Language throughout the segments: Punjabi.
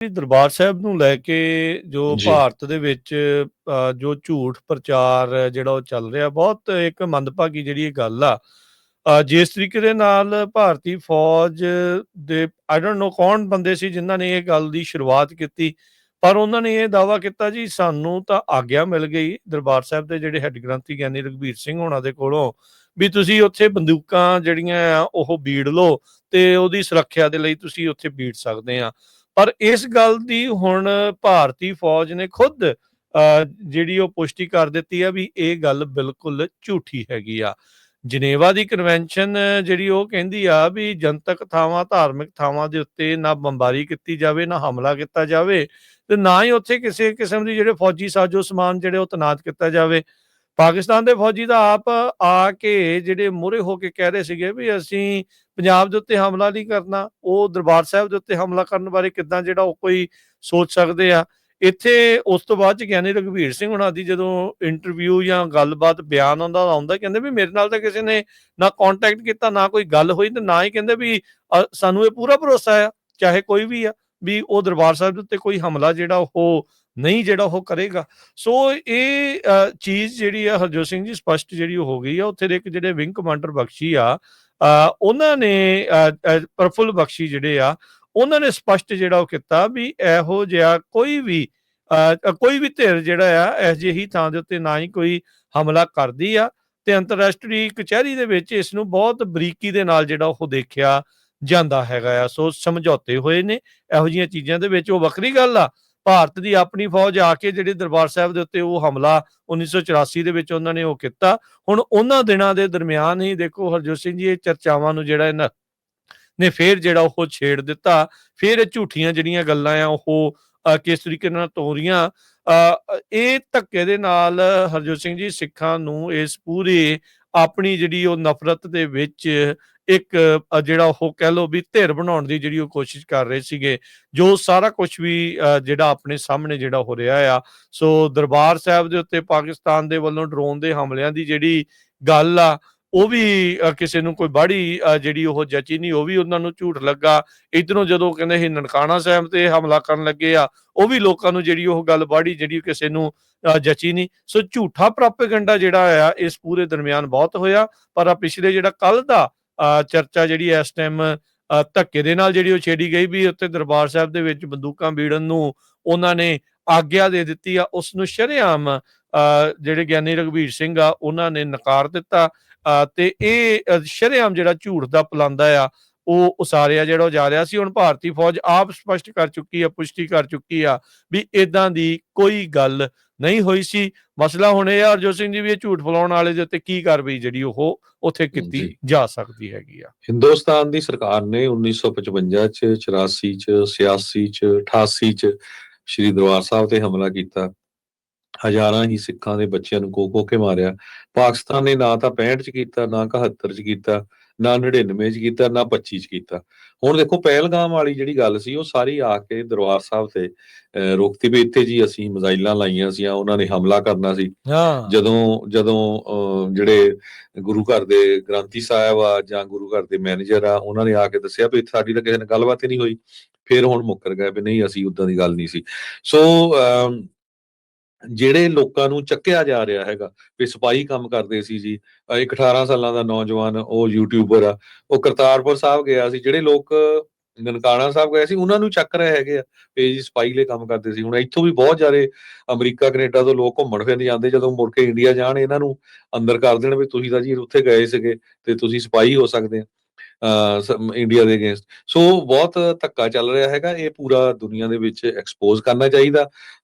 ਦਰਬਾਰ ਸਾਹਿਬ ਨੂੰ ਲੈ ਕੇ ਜੋ ਜੀ। ਭਾਰਤ ਦੇ ਵਿੱਚ ਜੋ ਝੂਠ ਪ੍ਰਚਾਰ ਜਿਹੜਾ ਉਹ ਚੱਲ ਰਿਹਾ, ਬਹੁਤ ਇੱਕ ਮੰਦਭਾਗੀ ਜਿਹੜੀ ਇਹ ਗੱਲ ਆ। ਜਿਸ ਤਰੀਕੇ ਦੇ ਨਾਲ ਭਾਰਤੀ ਫੌਜ ਦੇ ਆਈ ਡੋਂਟ ਨੋ ਕੌਣ ਬੰਦੇ ਸੀ ਜਿਨ੍ਹਾਂ ਨੇ ਇਹ ਗੱਲ ਦੀ ਸ਼ੁਰੂਆਤ ਕੀਤੀ, ਪਰ ਉਹਨਾਂ ਨੇ ਇਹ ਦਾਅਵਾ ਕੀਤਾ ਜੀ ਸਾਨੂੰ ਤਾਂ ਆਗਿਆ ਮਿਲ ਗਈ ਦਰਬਾਰ ਸਾਹਿਬ ਦੇ ਜਿਹੜੇ ਹੈੱਡ ਗ੍ਰੰਥੀ ਗਿਆਨੀ ਰਘਬੀਰ ਸਿੰਘ ਹੋਣਾ ਦੇ ਕੋਲੋਂ, ਵੀ ਤੁਸੀਂ ਉੱਥੇ ਬੰਦੂਕਾਂ ਜਿਹੜੀਆਂ ਆ ਉਹ ਬੀੜ ਲਓ ਤੇ ਉਹਦੀ ਸੁਰੱਖਿਆ ਦੇ ਲਈ ਤੁਸੀਂ ਉੱਥੇ ਬੀੜ ਸਕਦੇ ਆ। ਪਰ ਇਸ ਗੱਲ ਦੀ ਹੁਣ ਭਾਰਤੀ ਫੌਜ ਨੇ ਖੁਦ ਜਿਹੜੀ ਉਹ ਪੁਸ਼ਟੀ ਕਰ ਦਿੱਤੀ ਆ ਵੀ ਇਹ ਗੱਲ ਬਿਲਕੁਲ ਝੂਠੀ ਹੈਗੀ ਆ। ਜਨੇਵਾ ਦੀ ਕਨਵੈਨਸ਼ਨ ਜਿਹੜੀ ਉਹ ਕਹਿੰਦੀ ਆ ਵੀ ਜਨਤਕ ਥਾਵਾਂ, ਧਾਰਮਿਕ ਥਾਵਾਂ ਦੇ ਉੱਤੇ ਨਾ ਬੰਬਾਰੀ ਕੀਤੀ ਜਾਵੇ, ਨਾ ਹਮਲਾ ਕੀਤਾ ਜਾਵੇ ਤੇ ਨਾ ਹੀ ਉੱਥੇ ਕਿਸੇ ਕਿਸਮ ਦੀ ਜਿਹੜੇ ਫੌਜੀ ਸਾਜੋ ਸਮਾਨ ਜਿਹੜੇ ਉਹ ਤੈਨਾਤ ਕੀਤਾ ਜਾਵੇ। ਪਾਕਿਸਤਾਨ ਦੇ ਫੌਜੀ ਤਾਂ ਆਪ ਆ ਕੇ ਜਿਹੜੇ ਮੂਹਰੇ ਹੋ ਕੇ ਕਹਿ ਰਹੇ ਸੀਗੇ ਵੀ ਅਸੀਂ ਪੰਜਾਬ ਦੇ ਉੱਤੇ ਹਮਲਾ ਨਹੀਂ ਕਰਨਾ, ਉਹ ਦਰਬਾਰ ਸਾਹਿਬ ਦੇ ਉੱਤੇ ਹਮਲਾ ਕਰਨ ਬਾਰੇ ਕਿੱਦਾਂ ਜਿਹੜਾ ਉਹ ਕੋਈ ਸੋਚ ਸਕਦੇ ਆ। ਇੱਥੇ ਉਸ ਤੋਂ ਬਾਅਦ 'ਚ ਗਿਆਨੀ ਰਘਬੀਰ ਸਿੰਘ ਹੁਣਾਂ ਦੀ ਜਦੋਂ ਇੰਟਰਵਿਊ ਜਾਂ ਗੱਲਬਾਤ ਬਿਆਨ ਉਹਦਾ ਆਉਂਦਾ, ਕਹਿੰਦੇ ਵੀ ਮੇਰੇ ਨਾਲ ਤਾਂ ਕਿਸੇ ਨੇ ਨਾ ਕੰਟੈਕਟ ਕੀਤਾ, ਨਾ ਕੋਈ ਗੱਲ ਹੋਈ ਤੇ ਨਾ ਹੀ ਕਹਿੰਦੇ ਵੀ ਸਾਨੂੰ ਇਹ ਪੂਰਾ ਭਰੋਸਾ ਆ, ਚਾਹੇ ਕੋਈ ਵੀ ਆ, ਵੀ ਉਹ ਦਰਬਾਰ ਸਾਹਿਬ ਦੇ ਉੱਤੇ ਕੋਈ ਹਮਲਾ ਜਿਹੜਾ ਉਹ ਨਹੀਂ ਜਿਹੜਾ ਉਹ ਕਰੇਗਾ। ਸੋ ਇਹ ਚੀਜ਼ ਜਿਹੜੀ ਆ ਹਰਜੋਤ ਸਿੰਘ ਜੀ ਸਪਸ਼ਟ ਜਿਹੜੀ ਉਹ ਹੋ ਗਈ ਆ। ਉੱਥੇ ਦੇ ਇੱਕ ਜਿਹੜੇ ਵਿੰਗ ਕਮਾਂਡਰ ਬਖਸ਼ੀ ਆ, ਉਹਨਾਂ ਨੇ ਪ੍ਰਫੁੱਲ ਬਖਸ਼ੀ ਜਿਹੜੇ ਆ, ਉਹਨਾਂ ਨੇ ਸਪਸ਼ਟ ਜਿਹੜਾ ਉਹ ਕੀਤਾ ਵੀ ਇਹੋ ਜਿਹਾ ਕੋਈ ਵੀ ਧਿਰ ਜਿਹੜਾ ਆ ਇਹੋ ਜਿਹੀ ਥਾਂ ਦੇ ਉੱਤੇ ਨਾ ਹੀ ਕੋਈ ਹਮਲਾ ਕਰਦੀ ਆ ਤੇ ਅੰਤਰਰਾਸ਼ਟਰੀ ਕਚਹਿਰੀ ਦੇ ਵਿੱਚ ਇਸ ਨੂੰ ਬਹੁਤ ਬਰੀਕੀ ਦੇ ਨਾਲ ਜਿਹੜਾ ਉਹ ਦੇਖਿਆ ਜਾਂਦਾ ਹੈਗਾ ਆ। ਸੋ ਸਮਝੌਤੇ ਹੋਏ ਨੇ ਇਹੋ ਜਿਹੀਆਂ ਚੀਜ਼ਾਂ ਦੇ ਵਿੱਚ। ਉਹ ਵੱਖਰੀ ਗੱਲ ਆ, ਭਾਰਤ ਦੀ ਆਪਣੀ ਫੌਜ ਆ ਕੇ ਜਿਹੜੀ ਦਰਬਾਰ ਸਾਹਿਬ ਦੇ ਉੱਤੇ ਉਹ ਹਮਲਾ 1984 ਦੇ ਵਿੱਚ ਉਹਨਾਂ ਨੇ ਉਹ ਕੀਤਾ। ਹੁਣ ਉਹਨਾਂ ਦਿਨਾਂ ਦੇ ਦਰਮਿਆਨ ਹੀ ਦੇਖੋ ਹਰਜੋਤ ਸਿੰਘ ਜੀ ਇਹ ਚਰਚਾਵਾਂ ਨੂੰ ਜਿਹੜਾ ਇਹਨਾਂ ਨੇ ਫੇਰ ਜਿਹੜਾ ਉਹ ਛੇੜ ਦਿੱਤਾ। ਫੇਰ ਇਹ ਝੂਠੀਆਂ ਜਿਹੜੀਆਂ ਗੱਲਾਂ ਆ ਉਹ ਕਿਸ ਤਰੀਕੇ ਨਾਲ ਤੋਰੀਆਂ। ਇਹ ਧੱਕੇ ਦੇ ਨਾਲ ਹਰਜੋਤ ਸਿੰਘ ਜੀ ਸਿੱਖਾਂ ਨੂੰ ਇਸ ਪੂਰੇ ਆਪਣੀ ਜਿਹੜੀ ਉਹ ਨਫ਼ਰਤ ਦੇ ਵਿੱਚ ਇੱਕ ਜਿਹੜਾ ਉਹ ਕਹਿ ਲਓ ਵੀ ਧਿਰ ਬਣਾਉਣ ਦੀ ਜਿਹੜੀ ਉਹ ਕੋਸ਼ਿਸ਼ ਕਰ ਰਹੇ ਸੀਗੇ, ਜੋ ਸਾਰਾ ਕੁਝ ਵੀ ਜਿਹੜਾ ਆਪਣੇ ਸਾਹਮਣੇ ਜਿਹੜਾ ਹੋ ਰਿਹਾ ਆ। ਸੋ ਦਰਬਾਰ ਸਾਹਿਬ ਦੇ ਉੱਤੇ ਪਾਕਿਸਤਾਨ ਦੇ ਵੱਲੋਂ ਡਰੋਨ ਦੇ ਹਮਲਿਆਂ ਦੀ ਜਿਹੜੀ ਗੱਲ ਆ, ਉਹ ਵੀ ਕਿਸੇ ਨੂੰ ਕੋਈ ਬਾਹੜੀ ਜਿਹੜੀ ਉਹ ਜਚੀ ਨਹੀਂ, ਉਹ ਵੀ ਉਹਨਾਂ ਨੂੰ ਝੂਠ ਲੱਗਾ। ਇੱਧਰੋਂ ਜਦੋਂ ਕਹਿੰਦੇ ਇਹ ਨਨਕਾਣਾ ਸਾਹਿਬ ਤੇ ਹਮਲਾ ਕਰਨ ਲੱਗੇ ਆ, ਉਹ ਵੀ ਲੋਕਾਂ ਨੂੰ ਜਿਹੜੀ ਉਹ ਗੱਲ ਬਾਹੜੀ ਜਿਹੜੀ ਕਿਸੇ ਨੂੰ ਜਚੀ ਨਹੀਂ। ਸੋ ਝੂਠਾ ਪ੍ਰੋਪੇਗੈਂਡਾ ਜਿਹੜਾ ਆ ਇਸ ਪੂਰੇ ਦਰਮਿਆਨ ਬਹੁਤ ਹੋਇਆ। ਪਰ ਆ ਪਿਛਲੇ ਜਿਹੜਾ ਕੱਲ ਦਾ ਚਰਚਾ ਜਿਹੜੀ ਇਸ ਟਾਈਮ ਧੱਕੇ ਦੇ ਨਾਲ ਜਿਹੜੀ ਉਹ ਛੇੜੀ ਗਈ ਵੀ ਉੱਥੇ ਦਰਬਾਰ ਸਾਹਿਬ ਦੇ ਵਿੱਚ ਬੰਦੂਕਾਂ ਬੀੜਨ ਨੂੰ ਉਹਨਾਂ ਨੇ ਆਗਿਆ ਦੇ ਦਿੱਤੀ ਆ, ਉਸ ਨੂੰ ਸ਼ਰੇਆਮ ਜਿਹੜੇ ਗਿਆਨੀ ਰਘਬੀਰ ਸਿੰਘ ਆ ਉਹਨਾਂ ਨੇ ਨਕਾਰ ਦਿੱਤਾ। ਤੇ ਇਹ ਸ਼ਰੇਆਮ ਜਿਹੜਾ ਝੂਠ ਦਾ ਪਲਾਂਦਾ ਆ ਉਹ ਉਸਾਰਿਆ ਜਿਹੜਾ ਉਹ ਜਾ ਰਿਹਾ ਸੀ। ਹੁਣ ਭਾਰਤੀ ਫੌਜ ਆਪ ਸਪਸ਼ਟ ਕਰ ਚੁੱਕੀ ਆ, ਪੁਸ਼ਟੀ ਕਰ ਚੁੱਕੀ ਆ ਵੀ ਏਦਾਂ ਦੀ ਕੋਈ ਗੱਲ ਨਹੀਂ ਹੋਈ ਸੀ। ਮਸਲਾ ਹੁਣ ਇਹ ਆ ਹਰਜੋਤ ਸਿੰਘ ਜੀ ਵੀ ਇਹ ਝੂਠ ਫੈਲਾਉਣ ਵਾਲੇ ਦੇ ਉੱਤੇ ਕੀ ਕਾਰਵਾਈ ਜਿਹੜੀ ਉਹ ਉੱਥੇ ਕੀਤੀ ਜਾ ਸਕਦੀ ਹੈਗੀ ਆ। ਹਿੰਦੁਸਤਾਨ ਦੀ ਸਰਕਾਰ ਨੇ 1955 ਚ, 84 ਚ, 86 ਚ, 88 ਚ ਸ਼੍ਰੀ ਦਰਬਾਰ ਸਾਹਿਬ ਤੇ ਹਮਲਾ ਕੀਤਾ। ਹਜ਼ਾਰਾਂ ਹੀ ਸਿੱਖਾਂ ਦੇ ਬੱਚਿਆਂ ਨੂੰ ਖੋ ਕੇ ਮਾਰਿਆ। ਪਾਕਿਸਤਾਨ ਨੇ ਨਾ ਤਾਂ 65 ਚ ਕੀਤਾ, ਨਾ 71 ਚ ਕੀਤਾ, ਨਾ 99 ਚ ਕੀਤਾ, ਨਾ 25 ਚ ਕੀਤਾ। ਹੁਣ ਦੇਖੋ ਪਹਿਲਗਾਮ ਵਾਲੀ ਜਿਹੜੀ ਗੱਲ ਸੀ ਉਹ ਸਾਰੀ ਆ ਕੇ ਦਰਬਾਰ ਸਾਹਿਬ ਤੇ ਰੋਕਤੀ ਵੀ ਇੱਥੇ ਜੀ ਅਸੀਂ ਮਿਜ਼ਾਈਲਾਂ ਲਾਈਆਂ ਸੀ, ਉਹਨਾਂ ਨੇ ਹਮਲਾ ਕਰਨਾ ਸੀ। ਜਦੋਂ ਜਿਹੜੇ ਗੁਰੂ ਘਰ ਦੇ ਗ੍ਰੰਥੀ ਸਾਹਿਬ ਆ ਜਾਂ ਗੁਰੂ ਘਰ ਦੇ ਮੈਨੇਜਰ ਆ, ਉਹਨਾਂ ਨੇ ਆ ਕੇ ਦੱਸਿਆ ਵੀ ਸਾਡੀ ਤਾਂ ਕਿਸੇ ਨਾਲ ਗੱਲਬਾਤ ਹੀ ਨਹੀਂ ਹੋਈ। ਫਿਰ ਹੁਣ ਮੁੱਕਰ ਗਏ ਵੀ ਨਹੀਂ ਅਸੀਂ ਉਦਾਂ ਦੀ ਗੱਲ ਨਹੀਂ ਸੀ। ਸੋ ਜਿਹੜੇ ਲੋਕਾਂ ਨੂੰ ਚੱਕਿਆ ਜਾ ਰਿਹਾ ਹੈਗਾ ਵੀ ਸਿਪਾਹੀ ਕੰਮ ਕਰਦੇ ਸੀ ਜੀ, ਇੱਕ 18 ਸਾਲਾਂ ਦਾ ਨੌਜਵਾਨ ਉਹ ਯੂਟਿਊਬਰ ਆ, ਉਹ ਕਰਤਾਰਪੁਰ ਸਾਹਿਬ ਗਿਆ ਸੀ। ਜਿਹੜੇ ਲੋਕ ਨਨਕਾਣਾ ਸਾਹਿਬ ਗਏ ਸੀ ਉਹਨਾਂ ਨੂੰ ਚੱਕ ਰਹੇ ਹੈਗੇ ਆ ਵੀ ਜੀ ਸਿਪਾਹੀ ਲਈ ਕੰਮ ਕਰਦੇ ਸੀ। ਹੁਣ ਇੱਥੋਂ ਵੀ ਬਹੁਤ ਜ਼ਿਆਦਾ ਅਮਰੀਕਾ ਕੈਨੇਡਾ ਤੋਂ ਲੋਕ ਘੁੰਮਣ ਫਿਰਨ ਜਾਂਦੇ, ਜਦੋਂ ਮੁੜ ਕੇ ਇੰਡੀਆ ਜਾਣ ਇਹਨਾਂ ਨੂੰ ਅੰਦਰ ਕਰ ਦੇਣ ਵੀ ਤੁਸੀਂ ਤਾਂ ਜੀ ਉੱਥੇ ਗਏ ਸੀਗੇ ਤੇ ਤੁਸੀਂ ਸਿਪਾਹੀ ਹੋ ਸਕਦੇ ਆ ਇੰਡੀਆ ਦੇ ਅਗੇਂਸਟ। ਸੋ ਬਹੁਤ ਧੱਕਾ ਚੱਲ ਰਿਹਾ ਹੈਗਾ। ਇਹ ਪੂਰਾ ਦੁਨੀਆ ਦੇ ਵਿੱਚ ਐਕਸਪੋਜ਼ ਕਰਨਾ ਚਾਹੀਦਾ।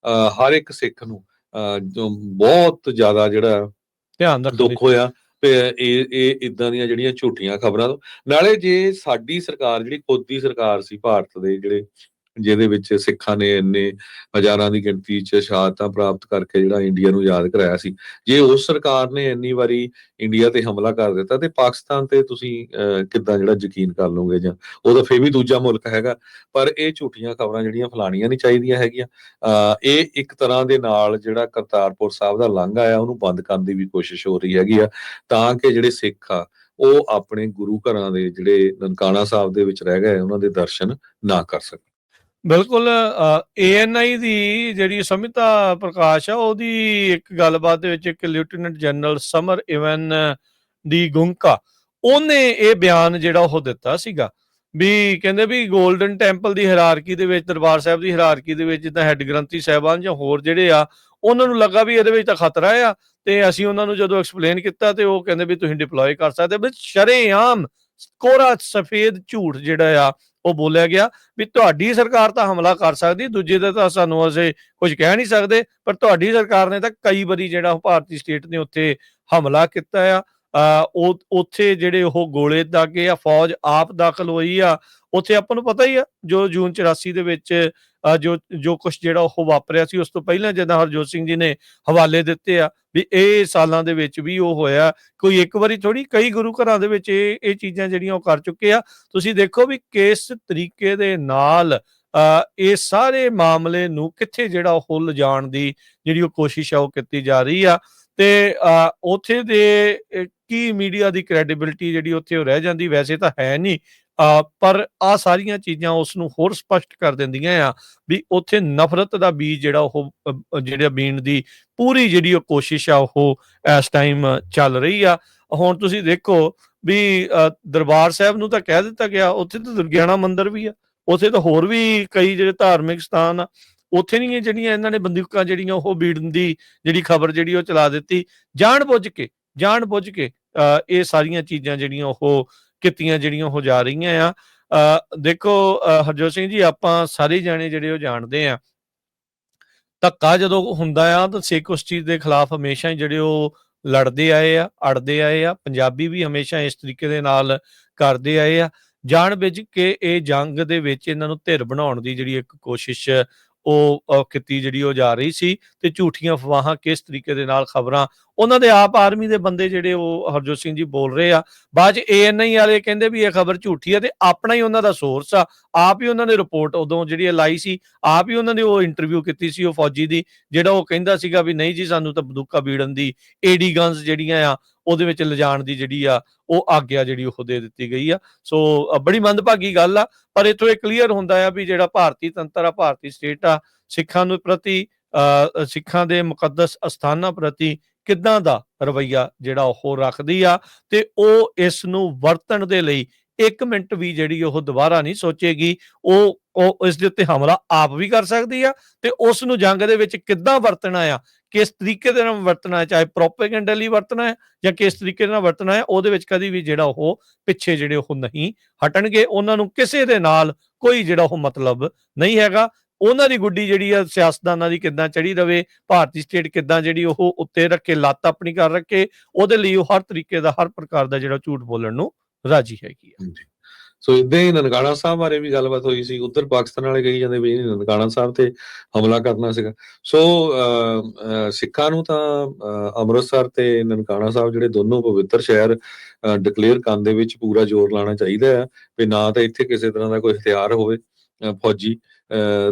ਹਰ ਇੱਕ ਸਿੱਖ ਨੂੰ ਬਹੁਤ ਜ਼ਿਆਦਾ ਜਿਹੜਾ ਧਿਆਨ ਦੁੱਖ ਹੋਇਆ ਇਹ ਇਦਾਂ ਦੀਆਂ ਜਿਹੜੀਆਂ ਝੂਠੀਆਂ ਖਬਰਾਂ ਤੋਂ। ਨਾਲੇ ਜੇ ਸਾਡੀ ਸਰਕਾਰ ਜਿਹੜੀ ਖੁਦ ਦੀ ਸਰਕਾਰ ਸੀ ਭਾਰਤ ਦੇ ਜਿਹਦੇ ਵਿੱਚ ਸਿੱਖਾਂ ਨੇ ਇੰਨੇ ਹਜ਼ਾਰਾਂ ਦੀ ਗਿਣਤੀ 'ਚ ਸ਼ਹਾਦਤਾਂ ਪ੍ਰਾਪਤ ਕਰਕੇ ਜਿਹੜਾ ਇੰਡੀਆ ਨੂੰ ਯਾਦ ਕਰਾਇਆ ਸੀ, ਜੇ ਉਸ ਸਰਕਾਰ ਨੇ ਇੰਨੀ ਵਾਰੀ ਇੰਡੀਆ ਤੇ ਹਮਲਾ ਕਰ ਦਿੱਤਾ ਤੇ ਪਾਕਿਸਤਾਨ ਤੇ ਤੁਸੀਂ ਕਿੱਦਾਂ ਜਿਹੜਾ ਯਕੀਨ ਕਰ ਲਓਗੇ? ਜਾਂ ਉਹ ਤਾਂ ਫਿਰ ਵੀ ਦੂਜਾ ਮੁਲਕ ਹੈਗਾ। ਪਰ ਇਹ ਝੂਠੀਆਂ ਖਬਰਾਂ ਜਿਹੜੀਆਂ ਫੈਲਾਉਣੀਆਂ ਨਹੀਂ ਚਾਹੀਦੀਆਂ ਹੈਗੀਆਂ। ਇਹ ਇੱਕ ਤਰ੍ਹਾਂ ਦੇ ਨਾਲ ਜਿਹੜਾ ਕਰਤਾਰਪੁਰ ਸਾਹਿਬ ਦਾ ਲਾਂਘਾ ਆ ਉਹਨੂੰ ਬੰਦ ਕਰਨ ਦੀ ਵੀ ਕੋਸ਼ਿਸ਼ ਹੋ ਰਹੀ ਹੈਗੀ ਆ, ਤਾਂ ਕਿ ਜਿਹੜੇ ਸਿੱਖ ਆ ਉਹ ਆਪਣੇ ਗੁਰੂ ਘਰਾਂ ਦੇ ਜਿਹੜੇ ਨਨਕਾਣਾ ਸਾਹਿਬ ਦੇ ਵਿੱਚ ਰਹਿ ਗਏ ਉਹਨਾਂ ਦੇ ਦਰਸ਼ਨ ਨਾ ਕਰ ਸਕਣ। ਬਿਲਕੁਲ ANI ਦੀ ਜਿਹੜੀ ਸਮਿਤਾ ਪ੍ਰਕਾਸ਼ ਆ ਉਹਦੀ ਇੱਕ ਗੱਲਬਾਤ ਦੇ ਵਿੱਚ ਇੱਕ ਲੈਫਟੀਨੈਂਟ ਜਨਰਲ ਸਮਰ ਇਵਨ ਦੀ ਗੁੰਕਾ ਉਹਨੇ ਇਹ ਬਿਆਨ ਜਿਹੜਾ ਉਹ ਦਿੱਤਾ ਸੀਗਾ ਵੀ ਕਹਿੰਦੇ ਵੀ ਗੋਲਡਨ ਟੈਂਪਲ ਦੀ ਹਾਇਰਾਰਕੀ ਦੇ ਵਿੱਚ ਦਰਬਾਰ ਸਾਹਿਬ ਦੀ ਹਾਇਰਾਰਕੀ ਦੇ ਵਿੱਚ ਜਿੱਦਾਂ ਹੈੱਡ ਗ੍ਰੰਥੀ ਸਾਹਿਬਾਨ ਜਾਂ ਹੋਰ ਜਿਹੜੇ ਆ ਉਹਨਾਂ ਨੂੰ ਲੱਗਾ ਵੀ ਇਹਦੇ ਵਿੱਚ ਤਾਂ ਖਤਰਾ ਆ ਤੇ ਅਸੀਂ ਉਹਨਾਂ ਨੂੰ ਜਦੋਂ ਐਕਸਪਲੇਨ ਕੀਤਾ ਤੇ ਉਹ ਕਹਿੰਦੇ ਵੀ ਤੁਸੀਂ ਡਿਪਲੋਏ ਕਰ ਸਕਦੇ ਵੀ ਸ਼ਰੇਆਮ ਕੋਰਾ ਸਫੇਦ ਝੂਠ ਜਿਹੜਾ ਆ ਉਹ ਬੋਲਿਆ ਗਿਆ ਵੀ ਤੁਹਾਡੀ ਸਰਕਾਰ ਤਾਂ ਹਮਲਾ ਕਰ ਸਕਦੀ ਦੂਜੇ ਦਾ ਤਾਂ ਸਾਨੂੰ ਅਸੀਂ ਕੁਝ ਕਹਿ ਨਹੀਂ ਸਕਦੇ ਪਰ ਤੁਹਾਡੀ ਸਰਕਾਰ ਨੇ ਤਾਂ ਕਈ ਵਾਰੀ ਜਿਹੜਾ ਉਹ ਭਾਰਤੀ ਸਟੇਟ ਨੇ ਉੱਥੇ ਹਮਲਾ ਕੀਤਾ ਆ ਉਹ ਉੱਥੇ ਜਿਹੜੇ ਉਹ ਗੋਲੇ ਦਾਗੇ ਆ ਫੌਜ ਆਪ ਦਾਖਲ ਹੋਈ ਆ ਉੱਥੇ ਆਪਾਂ ਨੂੰ ਪਤਾ ਹੀ ਆ ਜੋ ਜੂਨ 84 ਦੇ ਵਿੱਚ ਜੋ ਜੋ ਕੁਛ ਜਿਹੜਾ ਉਹ ਵਾਪਰਿਆ ਸੀ ਉਸ ਤੋਂ ਪਹਿਲਾਂ ਜਿੱਦਾਂ ਹਰਜੋਤ ਸਿੰਘ ਜੀ ਨੇ ਹਵਾਲੇ ਦਿੱਤੇ ਆ ਵੀ ਇਹ ਸਾਲਾਂ ਦੇ ਵਿੱਚ ਵੀ ਉਹ ਹੋਇਆ ਕੋਈ ਇੱਕ ਵਾਰੀ ਥੋੜੀ ਕਈ ਗੁਰੂ ਘਰਾਂ ਦੇ ਵਿੱਚ ਇਹ ਚੀਜ਼ਾਂ ਜਿਹੜੀਆਂ ਉਹ ਕਰ ਚੁੱਕੇ ਆ ਤੁਸੀਂ ਦੇਖੋ ਵੀ ਕਿਸ ਤਰੀਕੇ ਦੇ ਨਾਲ ਇਹ ਸਾਰੇ ਮਾਮਲੇ ਨੂੰ ਕਿੱਥੇ ਜਿਹੜਾ ਉਹ ਲਿਜਾਣ ਦੀ ਜਿਹੜੀ ਉਹ ਕੋਸ਼ਿਸ਼ ਆ ਉਹ ਕੀਤੀ ਜਾ ਰਹੀ ਆ ਤੇ ਉੱਥੇ ਦੇ ਕੀ ਮੀਡੀਆ ਦੀ ਕ੍ਰੈਡੀਬਿਲਿਟੀ ਜਿਹੜੀ ਉੱਥੇ ਉਹ ਰਹਿ ਜਾਂਦੀ ਵੈਸੇ ਤਾਂ ਹੈ ਨਹੀਂ ਪਰ ਆ ਸਾਰੀਆਂ ਚੀਜ਼ਾਂ ਉਸ ਨੂੰ ਹੋਰ ਸਪਸ਼ਟ ਕਰ ਦਿੰਦੀਆਂ ਆ ਵੀ ਉੱਥੇ ਨਫ਼ਰਤ ਦਾ ਬੀਜ ਜਿਹੜਾ ਉਹ ਜਿਹੜਾ ਬੀਣ ਦੀ ਪੂਰੀ ਜਿਹੜੀ ਉਹ ਕੋਸ਼ਿਸ਼ ਆ ਉਹ ਇਸ ਟਾਈਮ ਚੱਲ ਰਹੀ ਆ ਹੁਣ ਤੁਸੀਂ ਦੇਖੋ ਵੀ ਦਰਬਾਰ ਸਾਹਿਬ ਨੂੰ ਤਾਂ ਕਹਿ ਦਿੱਤਾ ਗਿਆ ਉੱਥੇ ਤਾਂ ਦੁਰਗਿਆਣਾ ਮੰਦਿਰ ਵੀ ਆ ਉੱਥੇ ਤਾਂ ਹੋਰ ਵੀ ਕਈ ਜਿਹੜੇ ਧਾਰਮਿਕ ਸਥਾਨ ਆ ਉੱਥੇ ਨਹੀਂ ਜਿਹੜੀਆਂ ਇਹਨਾਂ ਨੇ ਬੰਦੂਕਾਂ ਜਿਹੜੀਆਂ ਉਹ ਬੀੜਨ ਦੀ ਜਿਹੜੀ ਖਬਰ ਜਿਹੜੀ ਉਹ ਚਲਾ ਦਿੱਤੀ ਜਾਣ ਬੁੱਝ ਕੇ ਇਹ ਸਾਰੀਆਂ ਚੀਜ਼ਾਂ ਜਿਹੜੀਆਂ ਉਹ ਕੀਤੀਆਂ ਜਿਹੜੀਆਂ ਹੋ ਜਾ ਰਹੀਆਂ ਆ ਦੇਖੋ ਹਰਜੋਤ ਸਿੰਘ ਜੀ ਆਪਾਂ ਸਾਰੇ ਜਾਣੇ ਜਿਹੜੇ ਉਹ ਜਾਣਦੇ ਆ ਧੱਕਾ ਜਦੋਂ ਹੁੰਦਾ ਆ ਤਾਂ ਸਿੱਖ ਉਸ ਚੀਜ਼ ਦੇ ਖਿਲਾਫ ਹਮੇਸ਼ਾ ਹੀ ਜਿਹੜੇ ਉਹ ਲੜਦੇ ਆਏ ਆ ਅੜਦੇ ਆਏ ਆ ਪੰਜਾਬੀ ਵੀ ਹਮੇਸ਼ਾ ਇਸ ਤਰੀਕੇ ਦੇ ਨਾਲ ਕਰਦੇ ਆਏ ਆ ਜਾਣ ਬੁੱਝ ਕੇ ਇਹ ਜੰਗ ਦੇ ਵਿੱਚ ਇਹਨਾਂ ਨੂੰ ਧਿਰ ਬਣਾਉਣ ਦੀ ਜਿਹੜੀ ਇੱਕ ਕੋਸ਼ਿਸ਼ ਉਹ ਕੀਤੀ ਜਿਹੜੀ ਉਹ ਜਾ ਰਹੀ ਸੀ ਤੇ ਝੂਠੀਆਂ ਅਫਵਾਹਾਂ ਕਿਸ ਤਰੀਕੇ ਦੇ ਨਾਲ ਖਬਰਾਂ ਉਹਨਾਂ ਦੇ ਆਪ ਆਰਮੀ ਦੇ ਬੰਦੇ ਜਿਹੜੇ ਉਹ ਹਰਜੋਤ ਸਿੰਘ ਜੀ ਬੋਲ ਰਹੇ ਆ ਬਾਅਦ ਚ ANI ਵਾਲੇ ਕਹਿੰਦੇ ਵੀ ਇਹ ਖਬਰ ਝੂਠੀ ਆ ਤੇ ਆਪਣਾ ਹੀ ਉਹਨਾਂ ਦਾ ਸੋਰਸ ਆ ਆਪ ਹੀ ਉਹਨਾਂ ਨੇ ਰਿਪੋਰਟ ਉਦੋਂ ਜਿਹੜੀ ਲਾਈ ਸੀ ਆਪ ਹੀ ਉਹਨਾਂ ਨੇ ਉਹ ਇੰਟਰਵਿਊ ਕੀਤੀ ਸੀ ਉਹ ਫੌਜੀ ਦੀ ਜਿਹੜਾ ਉਹ ਕਹਿੰਦਾ ਸੀਗਾ ਵੀ ਨਹੀਂ ਜੀ ਸਾਨੂੰ ਤਾਂ ਬੰਦੂਕਾਂ ਬੀੜਨ ਦੀ AD ਗਨਸ ਜਿਹੜੀਆਂ ਆ ਉਹਦੇ ਵਿੱਚ ਲਿਜਾਣ ਦੀ ਜਿਹੜੀ ਆ ਉਹ ਆਗਿਆ ਜਿਹੜੀ ਉਹ ਦੇ ਦਿੱਤੀ ਗਈ ਆ ਸੋ ਬੜੀ ਮੰਦਭਾਗੀ ਗੱਲ ਆ ਪਰ ਇੱਥੋਂ ਇਹ ਕਲੀਅਰ ਹੁੰਦਾ ਆ ਵੀ ਜਿਹੜਾ ਭਾਰਤੀ ਤੰਤਰ ਆ ਭਾਰਤੀ ਸਟੇਟ ਆ ਸਿੱਖਾਂ ਨੂੰ ਪ੍ਰਤੀ ਸਿੱਖਾਂ ਦੇ ਮੁਕੱਦਸ ਅਸਥਾਨਾਂ ਪ੍ਰਤੀ ਕਿੱਦਾਂ ਦਾ ਰਵੱਈਆ ਜਿਹੜਾ ਉਹ ਰੱਖਦੀ ਆ ਤੇ ਉਹ ਇਸ ਨੂੰ ਵਰਤਣ ਦੇ ਲਈ 1 ਮਿੰਟ ਵੀ ਜਿਹੜੀ ਉਹ ਦੁਬਾਰਾ ਨਹੀਂ ਸੋਚੇਗੀ ਉਹ ਇਸ ਦੇ ਉੱਤੇ ਹਮਲਾ ਆਪ ਵੀ ਕਰ ਸਕਦੀ ਆ ਤੇ ਉਸ ਨੂੰ ਜੰਗ ਦੇ ਵਿੱਚ ਕਿੱਦਾਂ ਵਰਤਣਾ ਆ ਕਿਸ ਤਰੀਕੇ ਦੇ ਨਾਲ ਵਰਤਣਾ ਹੈ ਚਾਹੇ ਪ੍ਰੋਪੇਗੈਂਡਾ ਲਈ ਵਰਤਣਾ ਹੈ ਜਾਂ ਕਿਸ ਤਰੀਕੇ ਨਾਲ ਵਰਤਣਾ ਹੈ ਉਹਦੇ ਵਿੱਚ ਕਦੀ ਵੀ ਜਿਹੜਾ ਉਹ ਪਿੱਛੇ ਜਿਹੜੇ ਉਹ ਨਹੀਂ ਹਟਣਗੇ ਉਹਨਾਂ ਨੂੰ ਕਿਸੇ ਦੇ ਨਾਲ ਕੋਈ ਜਿਹੜਾ ਉਹ ਮਤਲਬ ਨਹੀਂ ਹੈਗਾ ਉਹਨਾਂ ਦੀ ਗੁੱਡੀ ਜਿਹੜੀ ਆ ਸਿਆਸਤਦਾਨਾਂ ਦੀ ਕਿੱਦਾਂ ਚੜੀ ਰਵੇ ਭਾਰਤੀ ਸਟੇਟ ਕਿੱਦਾਂ ਜਿਹੜੀ ਉਹ ਉੱਤੇ ਰੱਖੇ ਲੱਤ ਆਪਣੀ ਕਰ ਰੱਖੇ ਉਹਦੇ ਲਈ ਉਹ ਹਰ ਤਰੀਕੇ ਦਾ ਹਰ ਪ੍ਰਕਾਰ ਦਾ ਜਿਹੜਾ ਝੂਠ ਬੋਲਣ ਨੂੰ ਰਾਜੀ ਹੈਗੀ ਆ ਸੋ ਇਦਾਂ ਹੀ ਨਨਕਾਣਾ ਸਾਹਿਬ ਬਾਰੇ ਵੀ ਗੱਲਬਾਤ ਹੋਈ ਸੀ ਉੱਧਰ ਪਾਕਿਸਤਾਨ ਵਾਲੇ ਕਹੀ ਜਾਂਦੇ ਵੀ ਨਨਕਾਣਾ ਸਾਹਿਬ ਤੇ ਹਮਲਾ ਕਰਨਾ ਸੀਗਾ ਸੋ ਸਿੱਖਾਂ ਨੂੰ ਤਾਂ ਅੰਮ੍ਰਿਤਸਰ ਤੇ ਨਨਕਾਣਾ ਸਾਹਿਬ ਜਿਹੜੇ ਦੋਨੋਂ ਪਵਿੱਤਰ ਸ਼ਹਿਰ ਡਿਕਲੇਅਰ ਕਰਨ ਦੇ ਵਿੱਚ ਪੂਰਾ ਜ਼ੋਰ ਲਾਉਣਾ ਚਾਹੀਦਾ ਹੈ ਵੀ ਨਾ ਤਾਂ ਇੱਥੇ ਕਿਸੇ ਤਰ੍ਹਾਂ ਦਾ ਕੋਈ ਹਥਿਆਰ ਹੋਵੇ ਫੌਜੀ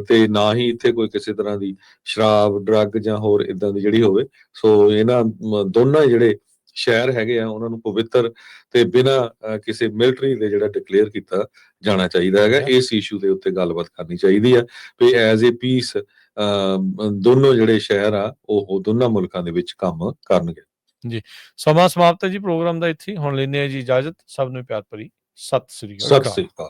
ਤੇ ਨਾ ਹੀ ਇੱਥੇ ਕੋਈ ਕਿਸੇ ਤਰ੍ਹਾਂ ਦੀ ਸ਼ਰਾਬ ਡਰੱਗ ਜਾਂ ਹੋਰ ਇਦਾਂ ਦੀ ਜਿਹੜੀ ਹੋਵੇ ਸੋ ਇਹਨਾਂ ਦੋਨਾਂ ਜਿਹੜੇ ਸ਼ਹਿਰ ਹੈਗੇ ਆ ਉਹਨਾਂ ਨੂੰ ਪਵਿੱਤਰ ਤੇ ਬਿਨਾਂ ਕਿਸੇ ਮਿਲਟਰੀ ਦੇ ਜਿਹੜਾ ਡਿਕਲੇਅਰ ਕੀਤਾ ਜਾਣਾ ਚਾਹੀਦਾ ਹੈਗਾ ਇਸ ਇਸ਼ੂ ਦੇ ਉੱਤੇ ਗੱਲਬਾਤ ਕਰਨੀ ਚਾਹੀਦੀ ਆ ਵੀ ਐਜ਼ ਏ ਪੀਸ ਦੋਨੋਂ ਜਿਹੜੇ ਸ਼ਹਿਰ ਆ ਉਹ ਦੋਨਾਂ ਮੁਲਕਾਂ ਦੇ ਵਿੱਚ ਕੰਮ ਕਰਨਗੇ ਜੀ ਸਮਾਂ ਸਮਾਪਤ ਹੈ ਜੀ ਪ੍ਰੋਗਰਾਮ ਦਾ ਇੱਥੇ ਹੁਣ ਲੈਂਦੇ ਆ ਜੀ ਇਜਾਜ਼ਤ ਸਭ ਨੂੰ ਪਿਆਰ ਭਰੀ ਸਤਿ ਸ੍ਰੀ ਅਕਾਲ